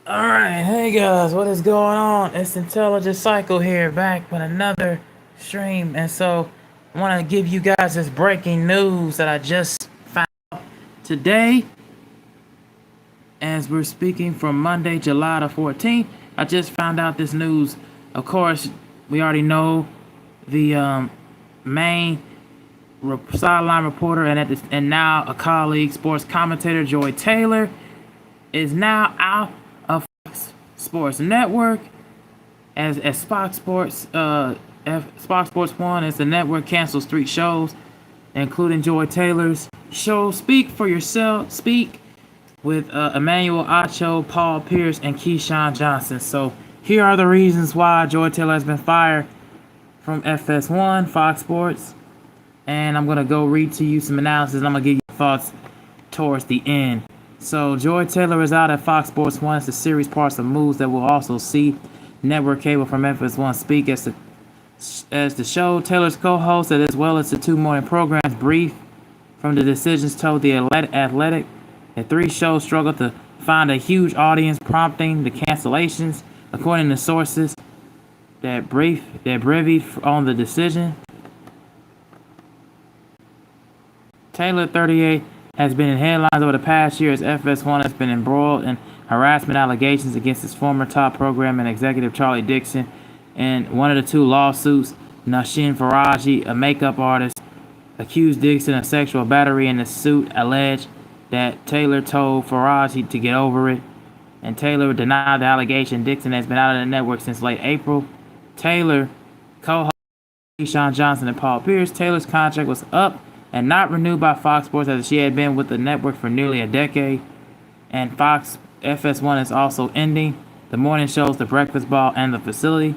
Alright, hey guys, what is going on? It's Intelligent Cycle here, back with another stream. And so, I want to give you guys this breaking news that I just found today. As we're speaking from Monday, July the 14th, I just found out this news. Of course, we already know the main sideline reporter and now a colleague, sports commentator, Joy Taylor, is now out of Fox Sports Network as Fox Sports Fox Sports 1 as the network cancels 3 shows, including Joy Taylor's show Speak for Yourself, Speak with Emmanuel Acho, Paul Pierce, and Keyshawn Johnson. So here are the reasons why Joy Taylor has been fired from FS1, Fox Sports. And I'm going to go read to you some analysis, and I'm going to give you thoughts towards the end. So, Joy Taylor is out at Fox Sports 1. It's a series parts of moves that will also see network cable from FS1 speak as the show. Taylor's co-host, as well as the 2 morning programs, brief from the decisions told the Athletic. The 3 shows struggled to find a huge audience, prompting the cancellations, according to sources that briefed on the decision. Taylor, 38, has been in headlines over the past year as FS1 has been embroiled in harassment allegations against its former top program and executive Charlie Dixon. In one of the 2 lawsuits, Nashin Faraji, a makeup artist, accused Dixon of sexual battery, and the suit alleged that Taylor told Faraji to get over it, and Taylor denied the allegation. Dixon has been out of the network since late April. Taylor co-host Keyshawn Johnson and Paul Pierce. Taylor's contract was up and not renewed by Fox Sports, as she had been with the network for nearly a decade. And Fox FS1 is also ending the morning shows, The Breakfast Ball, and The Facility.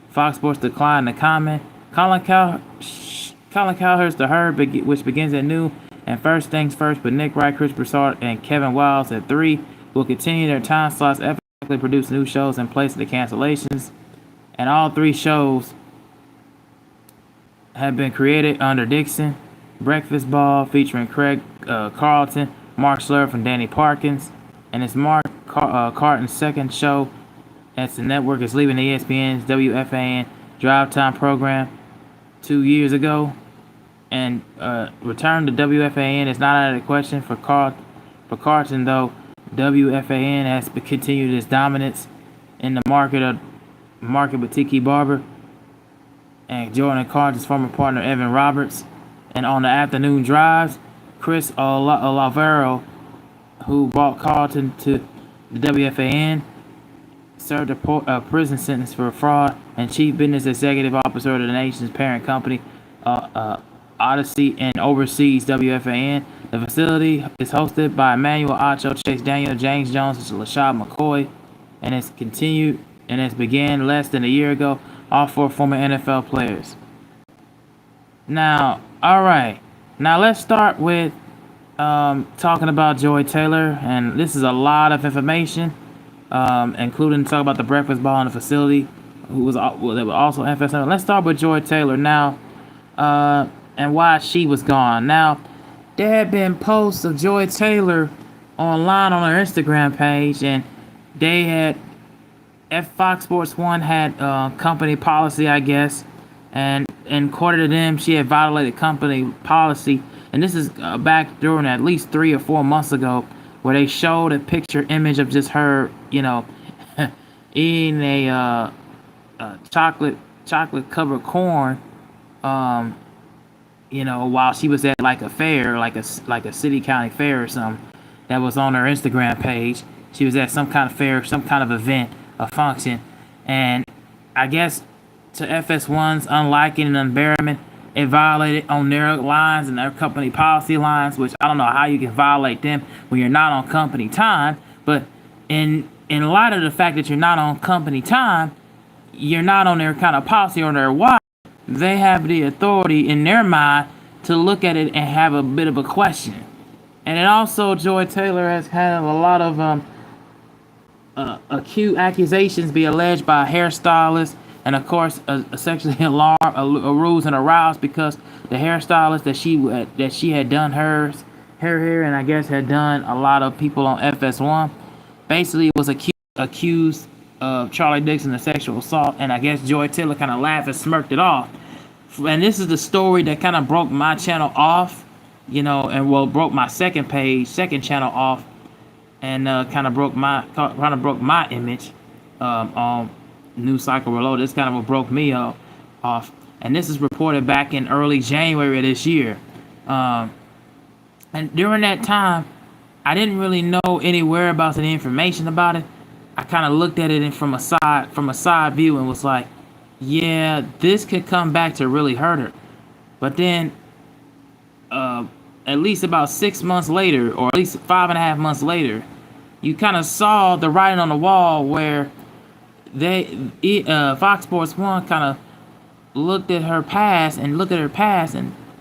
Fox Sports declined to comment. Colin Cowherd's The Herd, which begins at noon, and First Things First with Nick Wright, Chris Broussard, and Kevin Wiles at 3 will continue their time slots. FS1 produce new shows in place of the cancellations, and all 3 shows have been created under Dixon. Breakfast Ball featuring Craig Carlton, Mark Slur from Danny Parkins, and it's Mark Carton's second show as the network is leaving ESPN's WFAN Drive Time program 2 years ago, and return to WFAN is not out of the question for Carlton, though WFAN has continued its dominance in the market with Tiki Barber and Jordan Carlton's former partner Evan Roberts. And on the afternoon drives, Chris Olivero, who brought Carlton to the WFAN, served a prison sentence for fraud, and chief business executive officer of the nation's parent company, Odyssey, and oversees WFAN. The facility is hosted by Emmanuel Acho, Chase Daniel, James Jones, and LaShawn McCoy, and it's began less than a year ago. All 4 former NFL players. Now, all right. Now let's start with talking about Joy Taylor, and this is a lot of information, including talk about the Breakfast Ball and the Facility, that was also FS1. Let's start with Joy Taylor now, and why she was gone. Now, there had been posts of Joy Taylor online on her Instagram page, and they had Fox Sports 1 had company policy, I guess, and according to them, she had violated company policy. And this is back during at least 3 or 4 months ago, where they showed a picture image of just her, eating a chocolate covered corn, while she was at like a fair, like a city county fair or something, that was on her Instagram page. She was at some kind of fair, some kind of event, a function, and I guess to FS1's unliking and embarrassment, it violated on their lines and their company policy lines, which I don't know how you can violate them when you're not on company time. But in light of the fact that you're not on company time, you're not on their kind of policy or their watch, they have the authority in their mind to look at it and have a bit of a question. And then also, Joy Taylor has had a lot of acute accusations be alleged by a hairstylist, and of course sexually aroused and aroused because the hairstylist that she had done her hair, and I guess had done a lot of people on FS1, basically was accused accused of Charlie Dixon of sexual assault, and I guess Joy Taylor kind of laughed and smirked it off. And this is the story that kind of broke my channel off, and broke my second channel off, and kind of broke my image on News Cycle Reloaded. This kind of what broke me off, and this is reported back in early January of this year. And during that time, I didn't really know any whereabouts and information about it. I kind of looked at it from a side view and was like, yeah, this could come back to really hurt her. But then, at least about 6 months later, or at least 5.5 months later, you kind of saw the writing on the wall where Fox Sports 1 kind of looked at her past and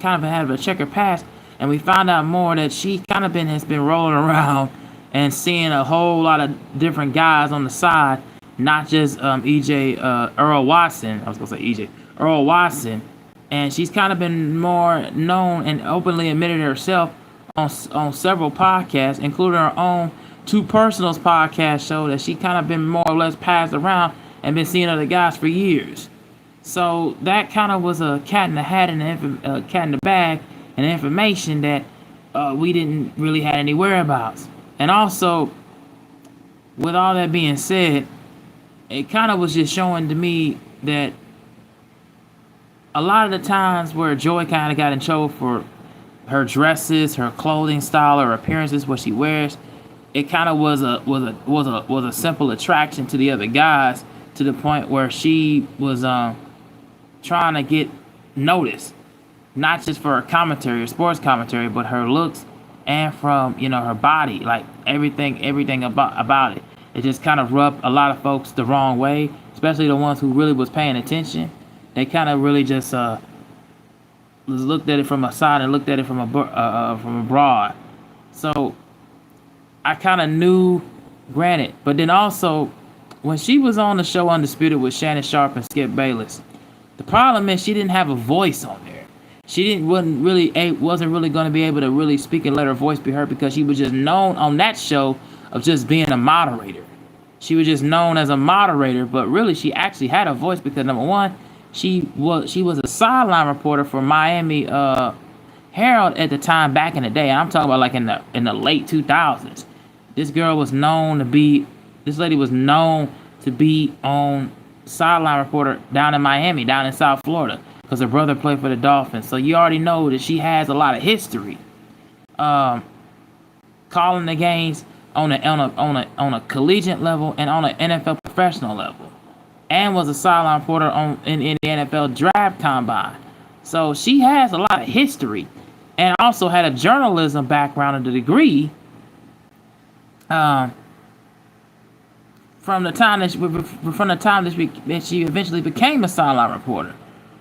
kind of had a checkered past, and we found out more that she kind of has been rolling around and seeing a whole lot of different guys on the side, not just Earl Watson. I was gonna say EJ Earl Watson, and she's kind of been more known and openly admitted herself on several podcasts, including her own Two Personals podcast show, that she kind of been more or less passed around and been seeing other guys for years. So that kind of was a cat in the hat and cat in the bag, and information that we didn't really have any whereabouts. And also, with all that being said, it kind of was just showing to me that a lot of the times where Joy kind of got in trouble for her dresses, her clothing style, her appearances, what she wears, it kind of was a simple attraction to the other guys, to the point where she was trying to get noticed, not just for her commentary or sports commentary, but her looks and from her body, like everything about it. It just kind of rubbed a lot of folks the wrong way, especially the ones who really was paying attention. They kind of really just looked at it from a side and looked at it from abroad. So I kind of knew, granted, but then also when she was on the show Undisputed with Shannon Sharp and Skip Bayless, the problem is she didn't have a voice on there. She wasn't really going to be able to really speak and let her voice be heard, because she was just known on that show of just being a moderator. She was just known as a moderator, but really she actually had a voice, because number one, she was a sideline reporter for Miami Herald at the time, back in the day. I'm talking about like in the late 2000s. This lady was known to be on sideline reporter down in Miami, down in South Florida, because her brother played for the Dolphins. So you already know that she has a lot of history, calling the games on a collegiate level and on an NFL professional level, and was a sideline reporter in the NFL draft combine. So she has a lot of history, and also had a journalism background and a degree. From the time that she eventually became a sideline reporter.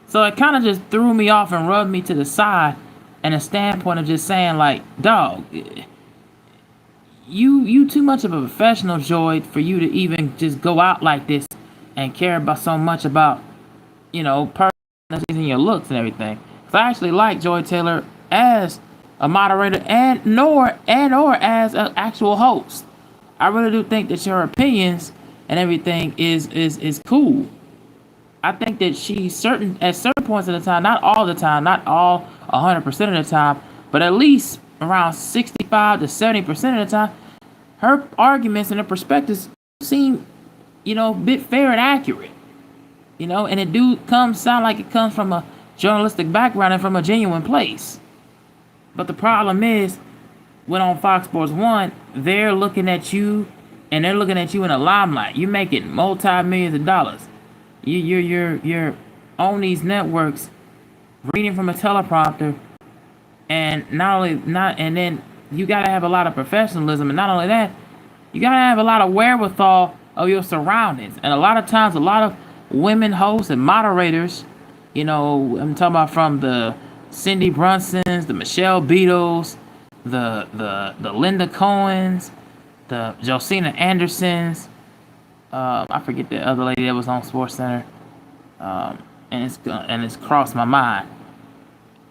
So it kind of just threw me off and rubbed me to the side, and a standpoint of just saying, like, dog, you too much of a professional, Joy, for you to even just go out like this and care about so much about, personalities and your looks and everything. Because I actually like Joy Taylor as a moderator or as an actual host. I really do think that your opinions and everything is cool. I think that at certain points of the time, not all the time, not all 100% of the time, but at least around 65 to 70% of the time, her arguments and her perspectives seem, a bit fair and accurate. And it sound like it comes from a journalistic background and from a genuine place. But the problem is, when on Fox Sports 1, they're looking at you, and they're looking at you in the limelight. You're making multi-millions of dollars. You're on these networks, reading from a teleprompter, and then you gotta have a lot of professionalism, and not only that, you gotta have a lot of wherewithal of your surroundings. And a lot of times, a lot of women hosts and moderators, I'm talking about from the Cindy Brunsons, the Michelle Beatles, the Linda Cohens, the Josina Andersons, I forget the other lady that was on SportsCenter, and it's crossed my mind.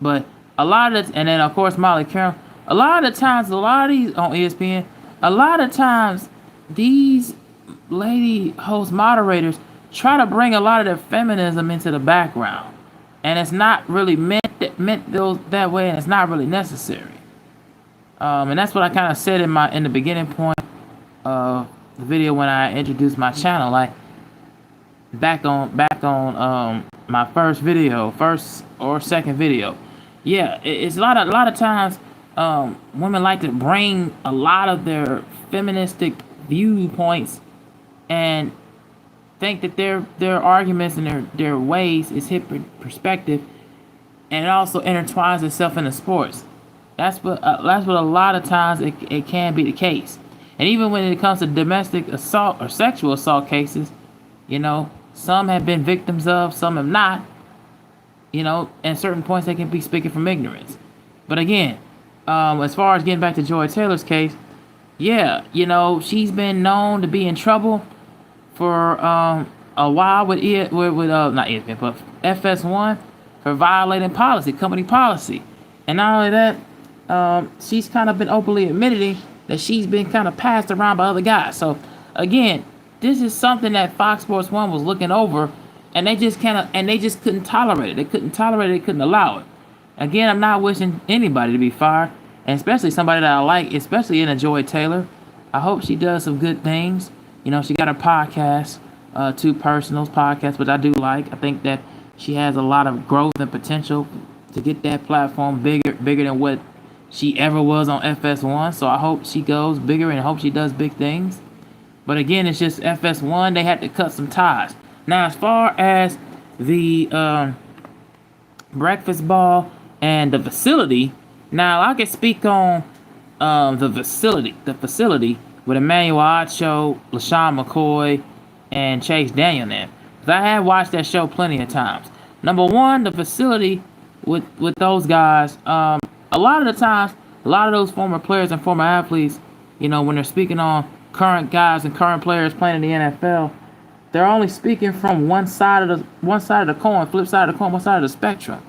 But a lot of and then of course Molly Carroll. A lot of these on ESPN. A lot of times these lady host moderators try to bring a lot of their feminism into the background, and it's not really that way, and it's not really necessary. And that's what I kind of said in the beginning point of the video when I introduced my channel, like back on my first or second video. Yeah, it's a lot of times women like to bring a lot of their feministic viewpoints and think that their arguments and their ways is hip perspective, and it also intertwines itself into sports. That's what a lot of times it can be the case. And even when it comes to domestic assault or sexual assault cases, some have been victims of, some have not. And certain points they can be speaking from ignorance. But again, as far as getting back to Joy Taylor's case, yeah, she's been known to be in trouble for a while with not ESPN, but FS1 for violating company policy. And not only that, she's kind of been openly admitting that she's been kind of passed around by other guys. So again, this is something that Fox Sports 1 was looking over, and they just couldn't tolerate it. They couldn't allow it. Again, I'm not wishing anybody to be fired, and especially somebody that I like, especially in a Joy Taylor. I hope she does some good things. She got her podcast, Two Personals podcast, which I do like. I think that she has a lot of growth and potential to get that platform bigger than what she ever was on FS1. So I hope she goes bigger and I hope she does big things. But again, it's just FS1. They had to cut some ties. Now, as far as the breakfast ball and the facility, now I can speak on the facility with Emmanuel Ocho, LaShawn McCoy, and Chase Daniel now. Because I have watched that show plenty of times. Number one, the facility with those guys, a lot of the times, a lot of those former players and former athletes, when they're speaking on current guys and current players playing in the NFL, they're only speaking from one side of the coin, flip side of the coin, one side of the spectrum.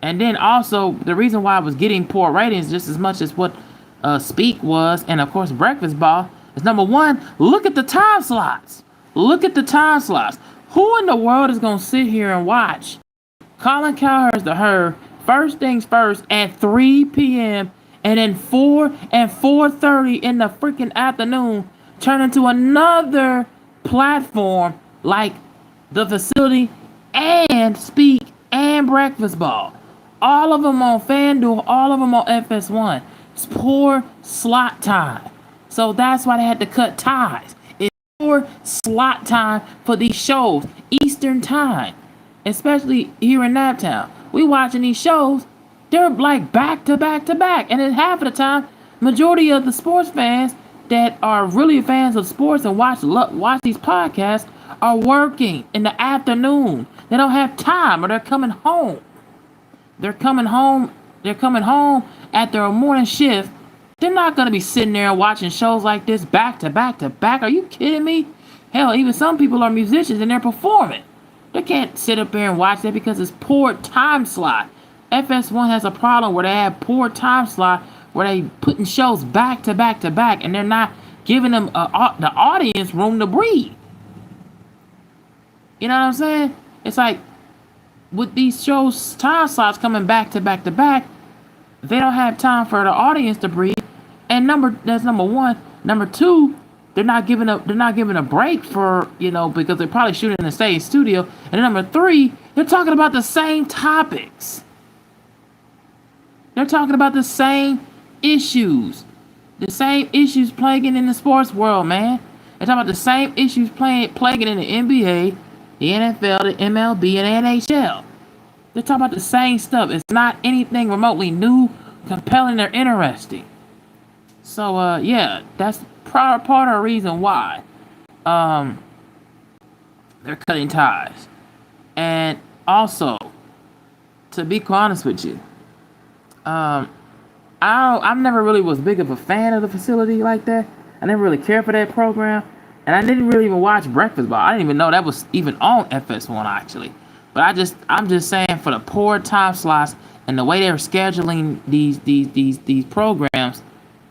And then also, the reason why I was getting poor ratings just as much as what Speak was, and of course Breakfast Ball, is number one, look at the time slots. Look at the time slots. Who in the world is going to sit here and watch Colin Cowherd's The Herd, first things first, at 3 p.m., and then 4 and 4:30 in the freaking afternoon turn into another platform like the facility and Speak and Breakfast Ball? All of them on FanDuel, all of them on FS1. It's poor slot time. So that's why they had to cut ties. It's poor slot time for these shows, Eastern time, especially here in Naptown. We watching these shows, they're like back to back to back. And then half of the time, majority of the sports fans that are really fans of sports and watch these podcasts are working in the afternoon. They don't have time, or they're coming home. They're coming home after a morning shift. They're not going to be sitting there and watching shows like this back to back to back. Are you kidding me? Hell, even some people are musicians and they're performing. They can't sit up there and watch that because it's poor time slot. FS1 has a problem where they have poor time slot, where they putting shows back to back to back, and they're not giving them the audience room to breathe. You know what I'm saying? It's like, with these shows time slots coming back to back to back, they don't have time for the audience to breathe. And that's number one. Number two, they're not giving a break for, because they're probably shooting in the same studio. And number three, they're talking about the same topics. They're talking about the same issues. The same issues plaguing in the sports world, man. They're talking about the same issues plaguing in the NBA, the NFL, the MLB, and the NHL. They're talking about the same stuff. It's not anything remotely new, compelling, or interesting. So, yeah, that's part of the reason why they're cutting ties. And also, to be quite honest with you, I never really was big of a fan of the facility like that. I never really cared for that program. And I didn't really even watch Breakfast Ball. I didn't even know that was even on FS1 actually. But I'm just saying, for the poor time slots and the way they're scheduling these programs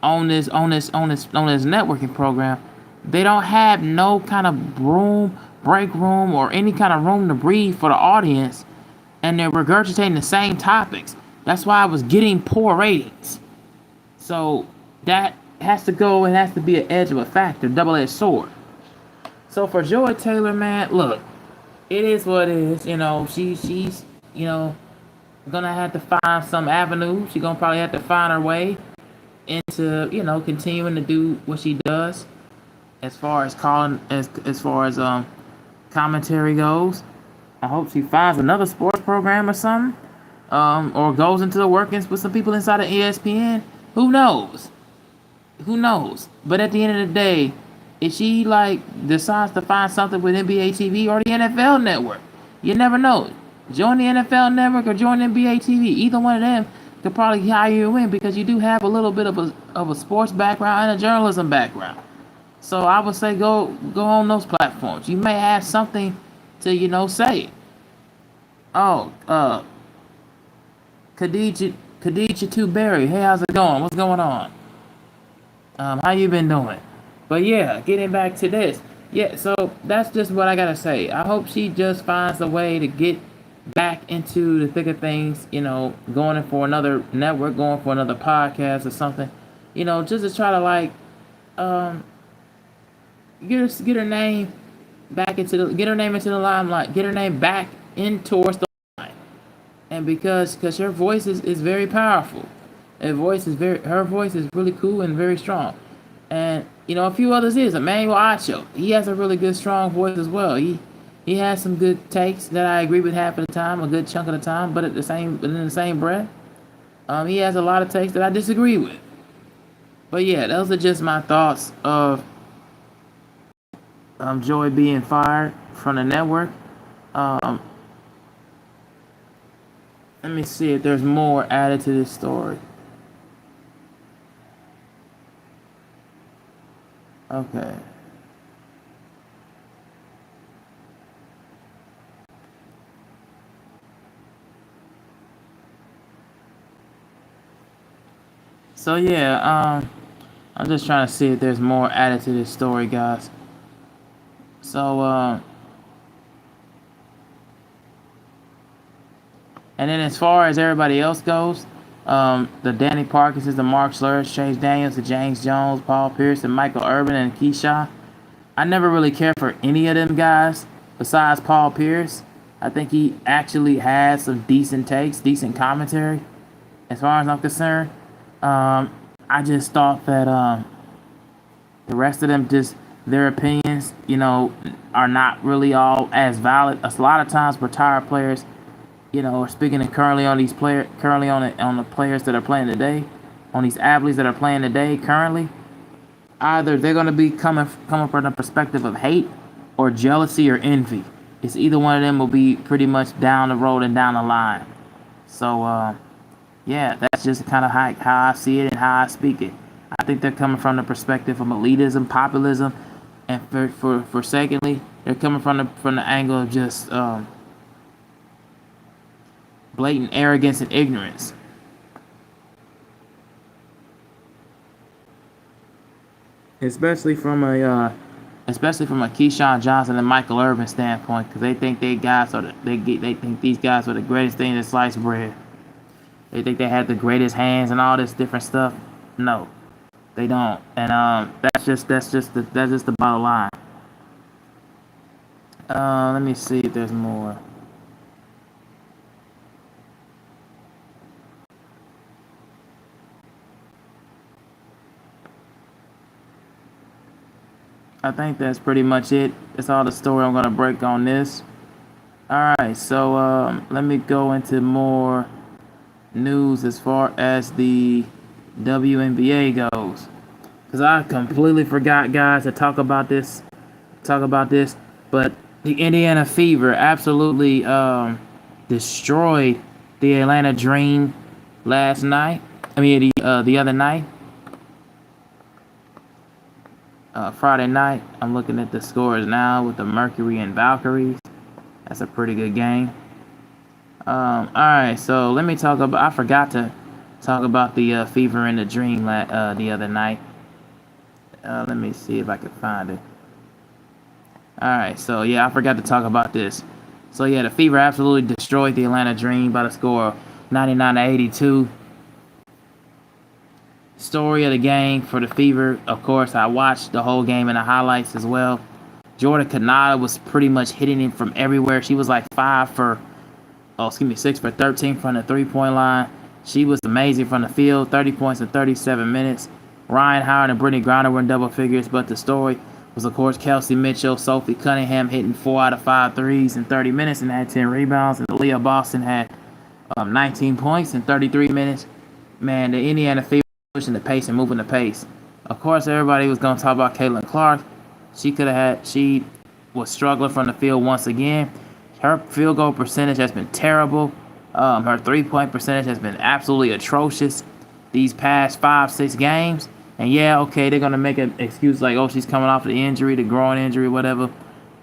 on this networking program, they don't have no kind of break room, or any kind of room to breathe for the audience, and they're regurgitating the same topics. That's why I was getting poor ratings. So that has to go, and has to be an edge of a factor, double-edged sword. So for Joy Taylor, man, look, it is what it is. She's gonna have to find some avenue. She's gonna probably have to find her way into continuing to do what she does as far as commentary goes. I hope she finds another sports program or something, or goes into the workings with some people inside of ESPN. Who knows? Who knows? But at the end of the day, if she decides to find something with NBA TV or the NFL Network, you never know. Join the NFL Network or join NBA TV. Either one of them could probably hire you in, because you do have a little bit of a sports background and a journalism background. So I would say go on those platforms. You may have something to say. Oh, Khadija Tuberry. Hey, how's it going? What's going on? How you been doing? But yeah, getting back to this. Yeah, so that's just what I gotta say. I hope she just finds a way to get back into the thick of things, going in for another network, going for another podcast or something, just to try to get her name back into the limelight, get her name back in towards the line. And because her voice is very powerful. Her voice is really cool and very strong. And a few others is Emmanuel Acho. He has a really good strong voice as well. He has some good takes that I agree with half of the time, a good chunk of the time, but in the same breath, he has a lot of takes that I disagree with. But yeah, those are just my thoughts of Joy being fired from the network. Let me see if there's more added to this story. Okay. So yeah, I'm just trying to see if there's more added to this story, guys. So and then as far as everybody else goes, the Danny Parkinses, the Mark Slurs, Chase Daniels, the James Jones, Paul Pierce, and Michael Urban, and Keyshawn. I never really cared for any of them guys besides Paul Pierce. I think he actually has some decent takes, decent commentary, as far as I'm concerned. I just thought that the rest of them, just their opinions, are not really all as valid. A lot of times, retired players, are speaking currently on these on the players that are playing today, on these athletes that are playing today currently. Either they're going to be coming from the perspective of hate or jealousy or envy. It's either one of them will be pretty much down the road and down the line. So yeah, that's just kind of how I see it and how I speak it. I think they're coming from the perspective of elitism, populism, and for secondly, they're coming from the angle of just blatant arrogance and ignorance. Especially from a Keyshawn Johnson and Michael Irvin standpoint, because they think these guys are the greatest thing in sliced bread. They think they have the greatest hands and all this different stuff. No, they don't. And that's just the bottom line. Let me see if there's more. I think that's pretty much it. That's all the story I'm going to break on this. Alright, so let me go into more news as far as the WNBA goes. Because I completely forgot, guys, to talk about this. But the Indiana Fever absolutely destroyed the Atlanta Dream last night. The other night. Friday night. I'm looking at the scores now with the Mercury and Valkyries. That's a pretty good game. Alright, so let me talk about... I forgot to talk about the Fever and the Dream the other night. Let me see if I can find it. All right, so yeah, I forgot to talk about this. So yeah, the Fever absolutely destroyed the Atlanta Dream by the score of 99-82. Story of the game for the Fever, of course, I watched the whole game and the highlights as well. Jordan Canada was pretty much hitting him from everywhere. She was like 6 for 13 from the three-point line. She was amazing from the field, 30 points in 37 minutes. Ryan Howard and Brittany Griner were in double figures, but the story was, of course, Kelsey Mitchell, Sophie Cunningham hitting 4 out of 5 threes in 30 minutes and had 10 rebounds. And Leah Boston had 19 points in 33 minutes. Man, the Indiana Fever pushing the pace and moving the pace. Of course, everybody was going to talk about Caitlin Clark. She was struggling from the field once again. Her field goal percentage has been terrible. Her three-point percentage has been absolutely atrocious these past 5-6 games. And yeah, okay, they're going to make an excuse like, oh, she's coming off the injury, the groin injury, whatever.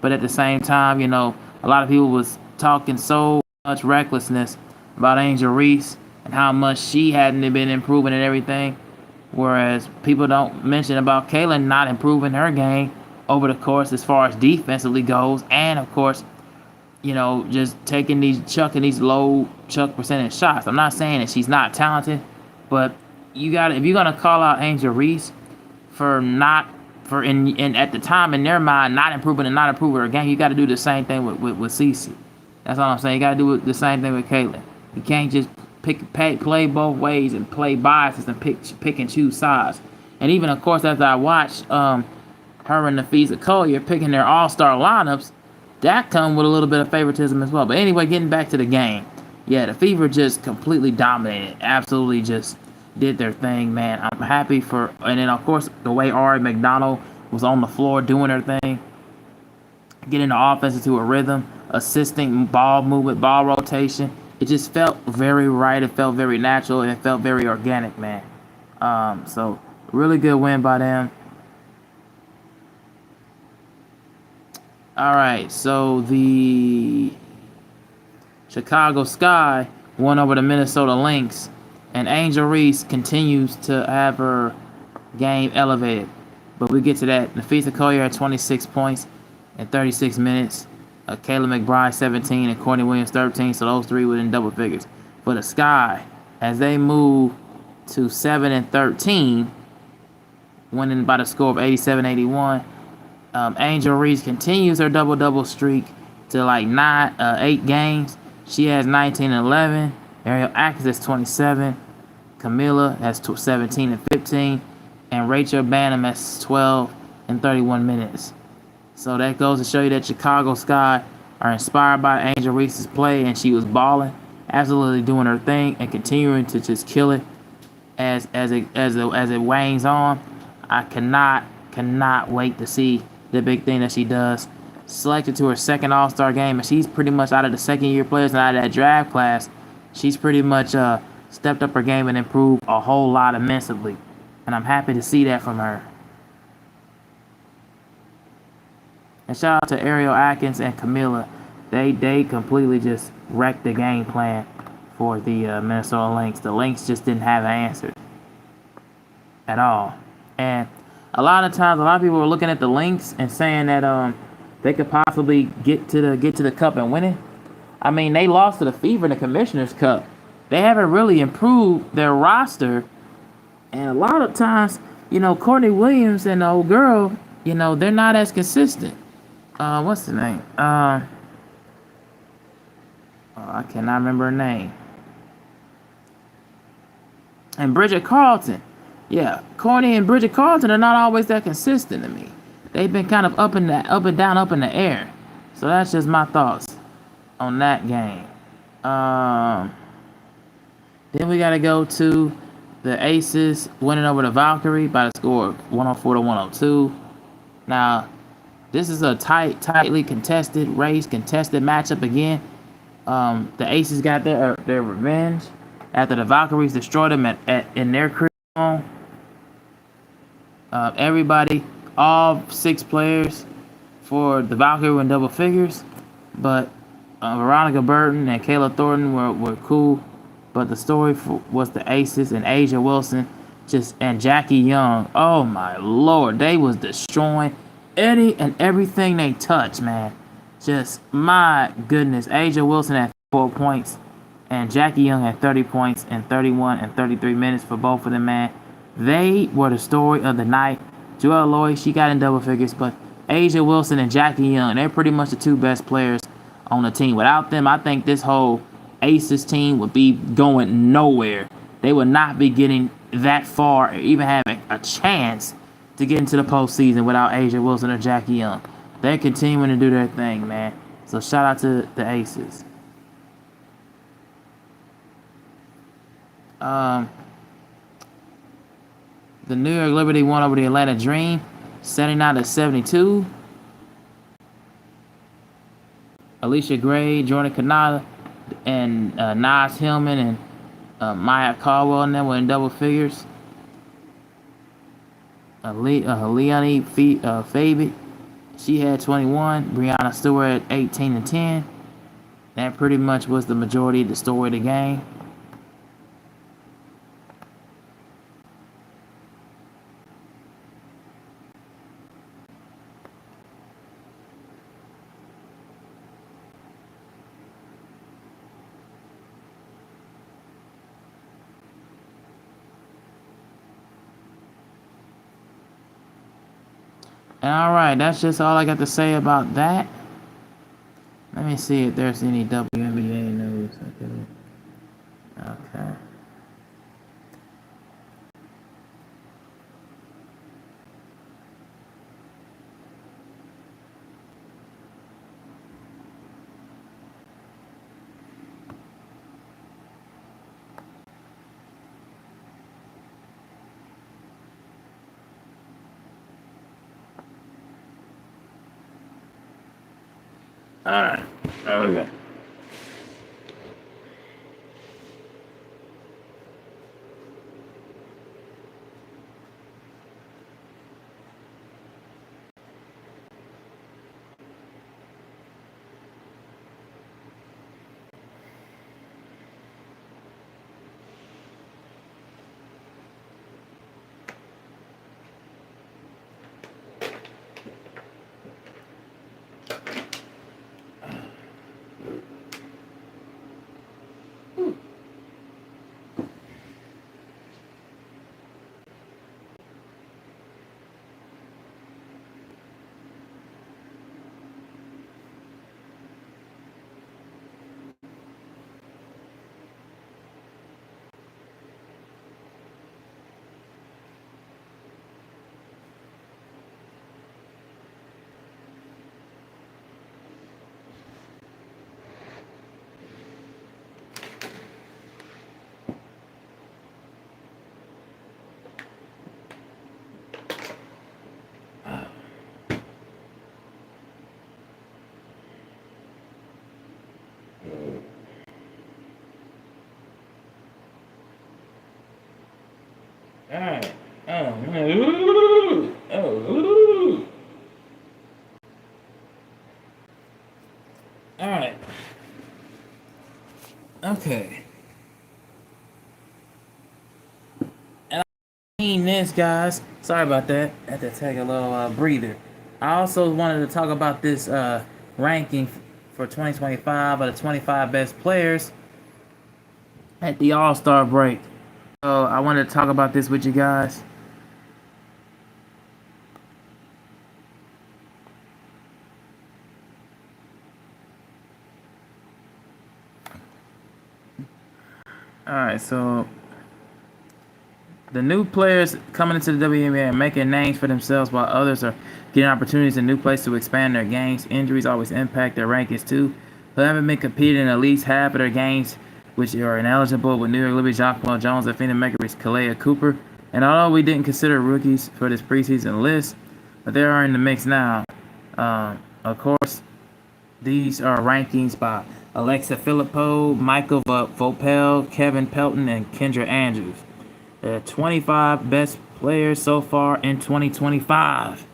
But at the same time, you know, a lot of people was talking so much recklessness about Angel Reese and how much she hadn't been improving and everything. Whereas people don't mention about Kaylin not improving her game over the course as far as defensively goes. And, of course, you know, just chucking these low chuck percentage shots. I'm not saying that she's not talented, but if you're gonna call out Angel Reese at the time in their mind not improving her game, you got to do the same thing with Cece. That's all I'm saying. You got to do the same thing with Caitlin. You can't just play both ways and play biases and pick and choose sides. And even, of course, after I watched her and Nafisa Collier picking their all-star lineups, that come with a little bit of favoritism as well. But anyway, getting back to the game. Yeah, the Fever just completely dominated. Absolutely just did their thing, man. I'm happy for... And then, of course, the way Ari McDonald was on the floor doing her thing, getting the offense into a rhythm, assisting ball movement, ball rotation. It just felt very right. It felt very natural. And it felt very organic, man. So, really good win by them. All right, so the Chicago Sky won over the Minnesota Lynx, and Angel Reese continues to have her game elevated. But we get to that. Nafisa Collier had 26 points in 36 minutes. Kayla McBride 17 and Courtney Williams 13, so those three were in double figures. For the Sky, as they move to 7-13, winning by the score of 87-81. Angel Reese continues her double-double streak to like 8 games. She has 19 and 11. Ariel Atkins has 27. Camilla has 17 and 15. And Rachel Banham has 12 and 31 minutes. So that goes to show you that Chicago Sky are inspired by Angel Reese's play, and she was balling, absolutely doing her thing, and continuing to just kill it as it wanes on. I cannot wait to see the big thing that she does. Selected to her second All-Star game, and she's pretty much out of the second-year players and out of that draft class. She's pretty much stepped up her game and improved a whole lot immensely, and I'm happy to see that from her. And shout out to Ariel Atkins and Camilla. They completely just wrecked the game plan for the Minnesota Lynx. The Lynx just didn't have an answer at all. And a lot of times, a lot of people are looking at the Lynx and saying that they could possibly get to the cup and win it. I mean, they lost to the Fever in the Commissioner's Cup. They haven't really improved their roster. And a lot of times, you know, Courtney Williams and the old girl, you know, they're not as consistent. What's the name? I cannot remember her name. And Bridget Carlton. Yeah, Courtney and Bridget Carlton are not always that consistent to me. They've been kind of up and down, up in the air. So that's just my thoughts on that game. Then we got to go to the Aces winning over the Valkyrie by the score of 104-102. Now, this is a tightly contested matchup again. The Aces got their revenge after the Valkyries destroyed them in their crib. Everybody, all 6 players for the Valkyrie were in double figures, but Veronica Burton and Kayla Thornton were cool. But the story was the Aces and Asia Wilson And Jackie Young. Oh my lord, they was destroying any and everything they touched, man. Just my goodness. Asia Wilson had 4 points, and Jackie Young had 30 points in 31 and 33 minutes for both of them, man. They were the story of the night. Joelle Lloyd, she got in double figures, but Asia Wilson and Jackie Young, they're pretty much the two best players on the team. Without them, I think this whole Aces team would be going nowhere. They would not be getting that far or even having a chance to get into the postseason without Asia Wilson or Jackie Young. They're continuing to do their thing, man. So shout out to the Aces. The New York Liberty won over the Atlanta Dream, 79-72. Alicia Gray, Jordan Kanata, and Nas Hillman and Maya Caldwell and them were in double figures. Leonie Fabi, she had 21. Brianna Stewart at 18 and 10. That pretty much was the majority of the story of the game. Alright, that's just all I got to say about that. Let me see if there's any WNBA news. Okay. Alright. Okay. Alright. Alright. Okay. And I mean this, guys. Sorry about that. I had to take a little breather. I also wanted to talk about this ranking for 2025 of the 25 best players at the All-Star break. So I wanted to talk about this with you guys. Alright, so the new players coming into the WNBA are making names for themselves while others are getting opportunities in new places to expand their games. Injuries always impact their rankings too. Who haven't been competing in at least half of their games, which are ineligible, with New York Liberty, Jacqueline Jones, Athena Mercury's Kalea Cooper. And although we didn't consider rookies for this preseason list, but they are in the mix now. Of course, these are rankings by Alexa Filippo, Michael Vopel, Kevin Pelton, and Kendra Andrews. The 25 best players so far in 2025.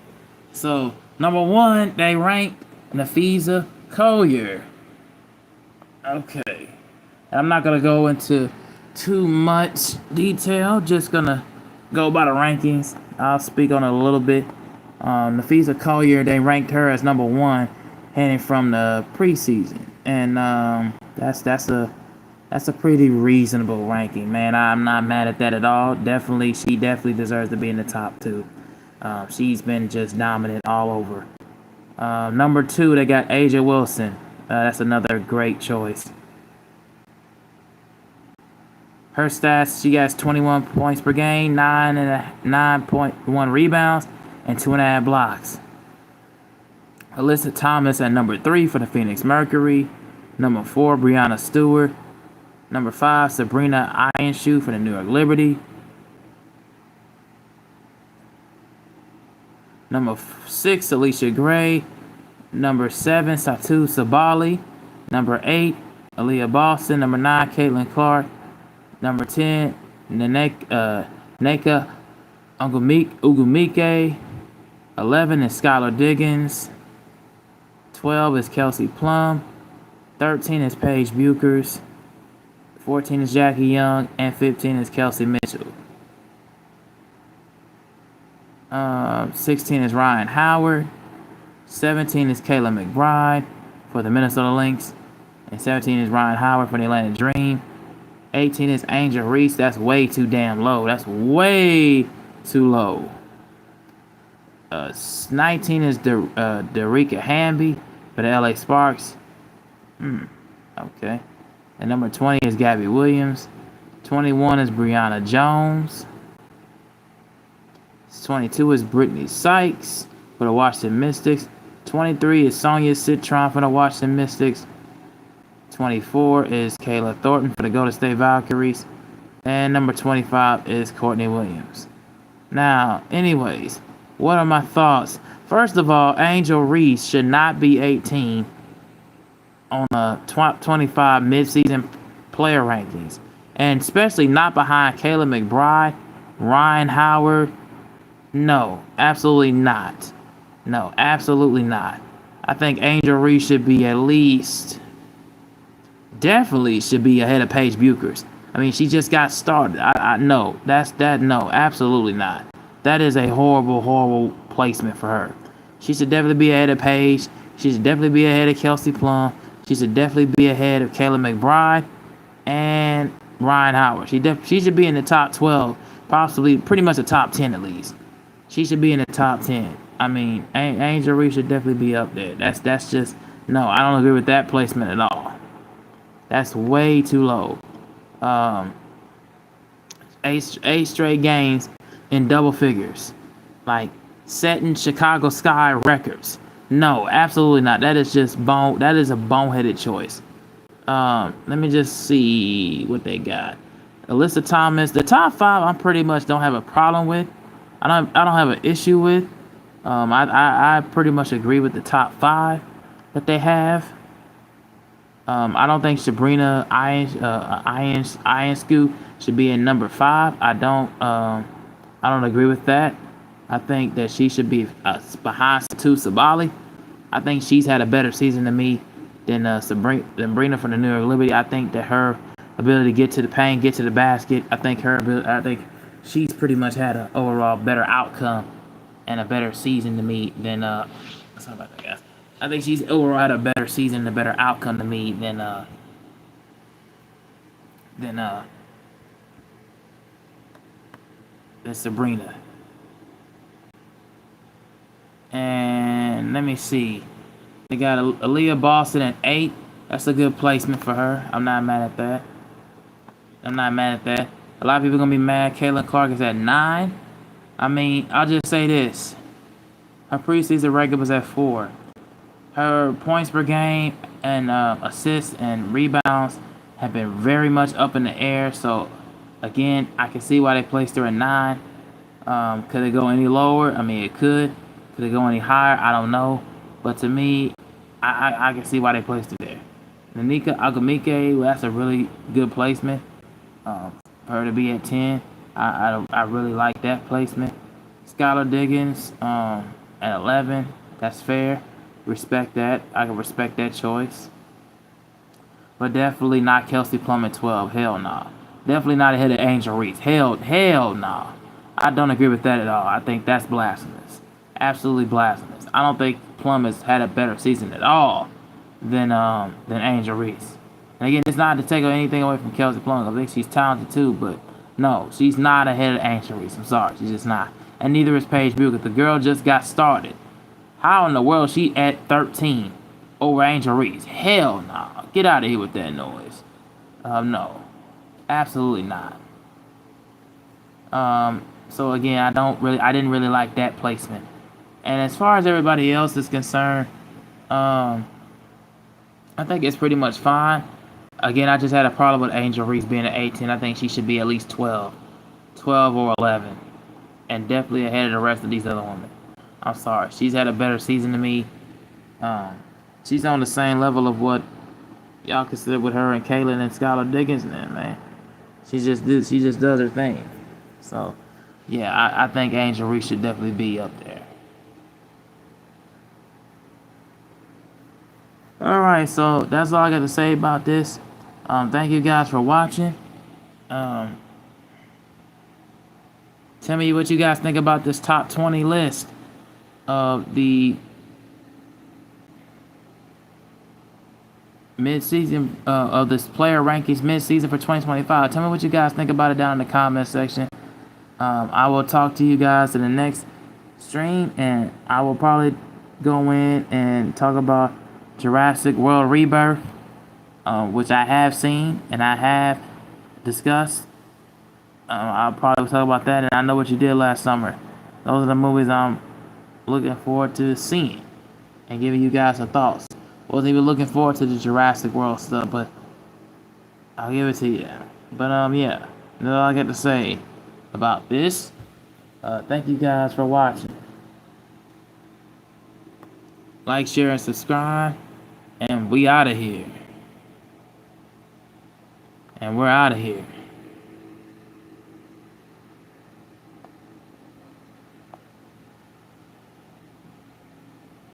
So, number one, they ranked Nafisa Collier. Okay. I'm not going to go into too much detail. Just going to go by the rankings. I'll speak on it a little bit. Nafisa Collier, they ranked her as number 1 heading from the preseason, and that's a pretty reasonable ranking, man. I'm not mad at that at all. She definitely deserves to be in the top 2. She's been just dominant all over. Number 2, they got Aja Wilson. That's another great choice. Her stats, she has 21 points per game, 9.1 rebounds, and 2.5 blocks. Alyssa Thomas at number 3 for the Phoenix Mercury. Number 4, Breanna Stewart. Number 5, Sabrina Ionescu for the New York Liberty. Number 6, Alicia Gray. Number 7, Satu Sabali. Number 8, Aaliyah Boston. Number 9, Caitlin Clark. Number 10, Neka Ugumike. 11 is Skylar Diggins. 12 is Kelsey Plum. 13 is Paige Buchers. 14 is Jackie Young. And 15 is Kelsey Mitchell. 16 is Ryan Howard. 17 is Kayla McBride for the Minnesota Lynx. And 17 is Ryan Howard for the Atlanta Dream. 18 is Angel Reese. That's way too damn low. That's way too low. 19 is Derica Hamby for the LA Sparks. Okay. And number 20 is Gabby Williams. 21 is Brianna Jones. 22 is Brittany Sykes for the Washington Mystics. 23 is Sonia Citron for the Washington Mystics. 24 is Kayla Thornton for the Golden State Valkyries. And number 25 is Courtney Williams. Now, anyways, what are my thoughts? First of all, Angel Reese should not be 18 on the 25 midseason player rankings. And especially not behind Kayla McBride, Ryan Howard. No, absolutely not. No, absolutely not. I think Angel Reese should be at least... definitely should be ahead of Paige Buchers. I mean, she just got started. No, no, absolutely not. That is a horrible, horrible placement for her. She should definitely be ahead of Paige. She should definitely be ahead of Kelsey Plum. She should definitely be ahead of Kayla McBride and Ryan Howard. She should be in the top 12, possibly pretty much the top 10 at least. She should be in the top 10. I mean, Angel Reese should definitely be up there. That's just, no, I don't agree with that placement at all. That's way too low. 8 straight games in double figures. Like, setting Chicago Sky records. No, absolutely not. That is just that is a boneheaded choice. Let me just see what they got. Alyssa Thomas. The top 5 I pretty much don't have a problem with. I don't have an issue with. I pretty much agree with the top 5 that they have. I don't think Sabrina Ionescu should be in number 5. I don't agree with that. I think that she should be behind Satu Sabali. I think she's had a better season than me than Sabrina from the New York Liberty. I think that her ability to get to the paint, get to the basket, I think she's pretty much had an overall better outcome and a better season to me than sorry about that, guys. I think she's overall had a better season and a better outcome to me than Sabrina. And let me see. They got Aaliyah Boston at 8. That's a good placement for her. I'm not mad at that. A lot of people are going to be mad. Caitlin Clark is at 9. I mean, I'll just say this. Her preseason record was at 4. Her points per game and assists and rebounds have been very much up in the air. So, again, I can see why they placed her at 9. Could it go any lower? I mean, it could. Could it go any higher? I don't know. But to me, I can see why they placed her there. Nanika Agumike, well, that's a really good placement. For her to be at 10, I really like that placement. Skylar Diggins at 11, that's fair. Respect that. I can respect that choice. But definitely not Kelsey Plum at 12. Hell nah. Definitely not ahead of Angel Reese. Hell nah. I don't agree with that at all. I think that's blasphemous. Absolutely blasphemous. I don't think Plum has had a better season at all than Angel Reese. And again, it's not to take anything away from Kelsey Plum. I think she's talented too, but no, she's not ahead of Angel Reese. I'm sorry, she's just not. And neither is Paige Buick. The girl just got started. How in the world is she at 13 over Angel Reese? Hell no. Nah. Get out of here with that noise. No. Absolutely not. So again, I didn't really like that placement. And as far as everybody else is concerned, I think it's pretty much fine. Again, I just had a problem with Angel Reese being at 18. I think she should be at least 12 or 11, and definitely ahead of the rest of these other women. I'm sorry, she's had a better season than me. She's on the same level of what y'all consider with her and Kaylin and Skylar Diggins, man. She just does her thing. So, yeah, I think Angel Reese should definitely be up there. Alright, so that's all I got to say about this. Thank you guys for watching. Tell me what you guys think about this top 20 list of the mid-season of this player rankings mid-season for 2025. Tell me what you guys think about it down in the comment section. I will talk to you guys in the next stream, and I will probably go in and talk about Jurassic World Rebirth, which I have seen and I have discussed. I'll probably talk about that, and I Know What You Did Last Summer. Those are the movies I'm looking forward to seeing and giving you guys some thoughts. Wasn't even looking forward to the Jurassic World stuff, but I'll give it to you. But yeah, that's all I got to say about this. Thank you guys for watching. Like, share, and subscribe, and we out of here. And we're out of here.